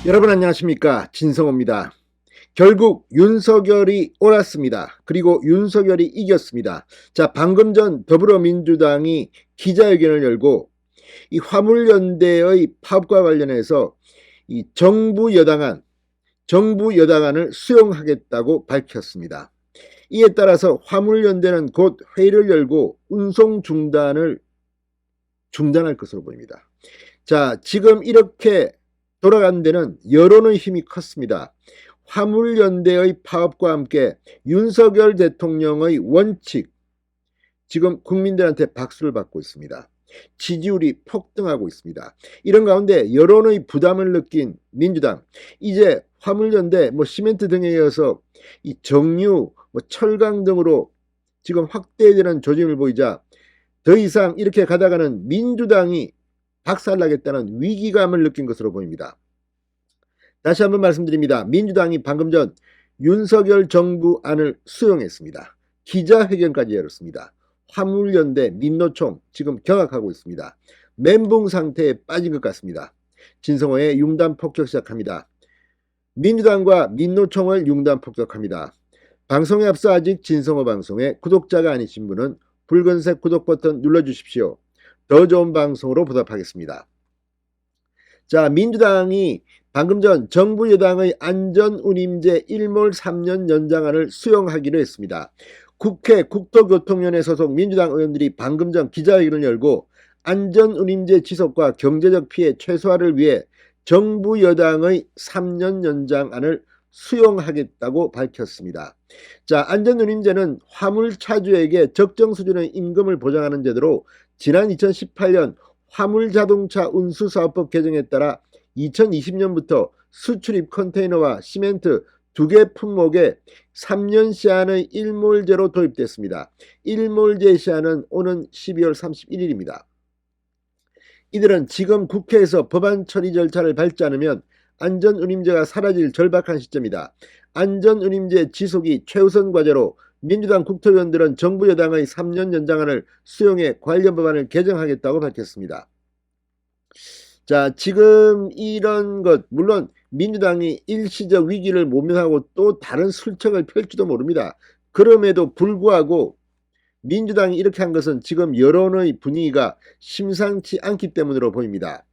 여러분 안녕하십니까, 진성호입니다. 결국 윤석열이 옳았습니다. 그리고 윤석열이 이겼습니다. 자, 방금 전 더불어민주당이 기자회견을 열고 이 화물연대의 파업과 관련해서 이 정부 여당안을 수용하겠다고 밝혔습니다. 이에 따라서 화물연대는 곧 회의를 열고 운송 중단할 것으로 보입니다. 자, 지금 이렇게 돌아간 데는 여론의 힘이 컸습니다. 화물연대의 파업과 함께 윤석열 대통령의 원칙, 지금 국민들한테 박수를 받고 있습니다. 지지율이 폭등하고 있습니다. 이런 가운데 여론의 부담을 느낀 민주당, 이제 화물연대, 시멘트 등에 이어서 이 정유, 철강 등으로 지금 확대되는 조짐을 보이자 더 이상 이렇게 가다가는 민주당이 박살나겠다는 위기감을 느낀 것으로 보입니다. 다시 한번 말씀드립니다. 민주당이 방금 전 윤석열 정부안을 수용했습니다. 기자회견까지 열었습니다. 화물연대, 민노총 지금 경악하고 있습니다. 멘붕 상태에 빠진 것 같습니다. 진성호의 융단 폭격 시작합니다. 민주당과 민노총을 융단 폭격합니다. 방송에 앞서 아직 진성호 방송에 구독자가 아니신 분은 붉은색 구독 버튼 눌러주십시오. 더 좋은 방송으로 보답하겠습니다. 자, 민주당이 방금 전 정부 여당의 안전운임제 일몰 3년 연장안을 수용하기로 했습니다. 국회 국토교통위원회 소속 민주당 의원들이 방금 전 기자회견을 열고 안전운임제 지속과 경제적 피해 최소화를 위해 정부 여당의 3년 연장안을 수용하겠다고 밝혔습니다. 자, 안전운임제는 화물차주에게 적정 수준의 임금을 보장하는 제도로 지난 2018년 화물자동차 운수사업법 개정에 따라 2020년부터 수출입 컨테이너와 시멘트 두 개 품목에 3년 시한의 일몰제로 도입됐습니다. 일몰제 시한은 오는 12월 31일입니다. 이들은 지금 국회에서 법안 처리 절차를 밟지 않으면 안전운임제가 사라질 절박한 시점이다. 안전운임제 지속이 최우선 과제로 민주당 국토위원들은 정부 여당의 3년 연장안을 수용해 관련 법안을 개정하겠다고 밝혔습니다. 자, 지금 이런 것, 물론 민주당이 일시적 위기를 모면하고 또 다른 술책을 펼지도 모릅니다. 그럼에도 불구하고 민주당이 이렇게 한 것은 지금 여론의 분위기가 심상치 않기 때문으로 보입니다.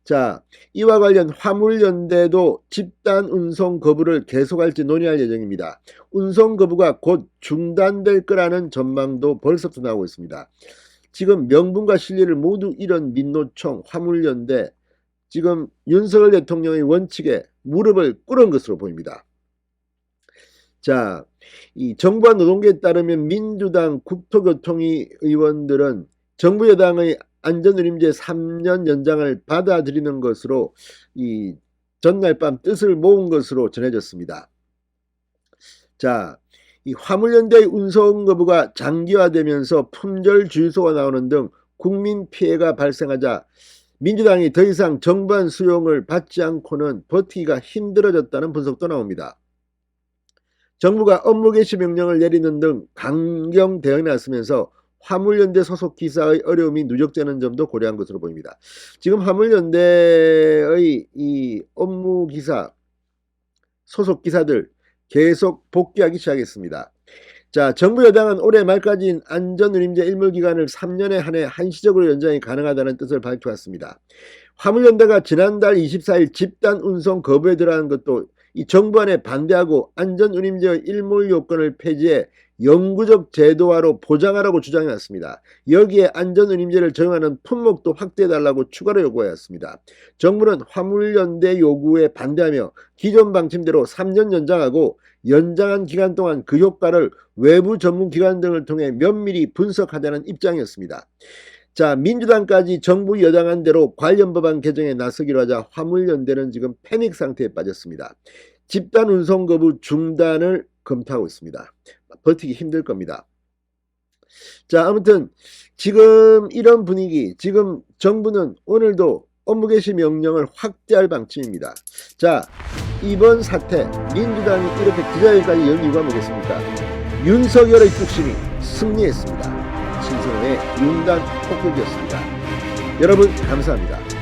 자, 이와 관련 화물연대도 집단 운송 거부를 계속할지 논의할 예정입니다. 운송 거부가 곧 중단될 거라는 전망도 벌써부터 나오고 있습니다. 지금 명분과 실리를 모두 잃은 민노총, 화물연대, 지금 윤석열 대통령의 원칙에 무릎을 꿇은 것으로 보입니다. 자, 이 정부와 노동계에 따르면 민주당 국토교통위 의원들은 정부 여당의 안전운임제 3년 연장을 받아들이는 것으로 이 전날 밤 뜻을 모은 것으로 전해졌습니다. 자, 이 화물연대의 운송 거부가 장기화되면서 품절 주유소가 나오는 등 국민 피해가 발생하자 민주당이 더 이상 정부안 수용을 받지 않고는 버티기가 힘들어졌다는 분석도 나옵니다. 정부가 업무 개시 명령을 내리는 등 강경 대응에 나서면서 화물연대 소속 기사의 어려움이 누적되는 점도 고려한 것으로 보입니다. 지금 화물연대의 이 업무 기사, 소속 기사들 계속 복귀하기 시작했습니다. 자, 정부 여당은 올해 말까지인 안전운임제 일몰기간을 3년에 한해 한시적으로 연장이 가능하다는 뜻을 밝혀왔습니다. 화물연대가 지난달 24일 집단 운송 거부에 들어간 것도 이 정부안에 반대하고 안전운임제의 일몰 요건을 폐지해 영구적 제도화로 보장하라고 주장해왔습니다. 여기에 안전운임제를 적용하는 품목도 확대해달라고 추가로 요구해왔습니다. 정부는 화물연대 요구에 반대하며 기존 방침대로 3년 연장하고 연장한 기간 동안 그 효과를 외부 전문기관 등을 통해 면밀히 분석하자는 입장이었습니다. 자, 민주당까지 정부 여당한 대로 관련 법안 개정에 나서기로 하자 화물연대는 지금 패닉 상태에 빠졌습니다. 집단 운송 거부 중단을 검토하고 있습니다. 버티기 힘들 겁니다. 자, 아무튼 지금 이런 분위기, 지금 정부는 오늘도 업무 개시 명령을 확대할 방침입니다. 자, 이번 사태 민주당이 이렇게 기자회견까지 연 이유가 뭐겠습니까? 윤석열의 뚝심이 승리했습니다. 진성호의 융단 폭격이었습니다. 여러분 감사합니다.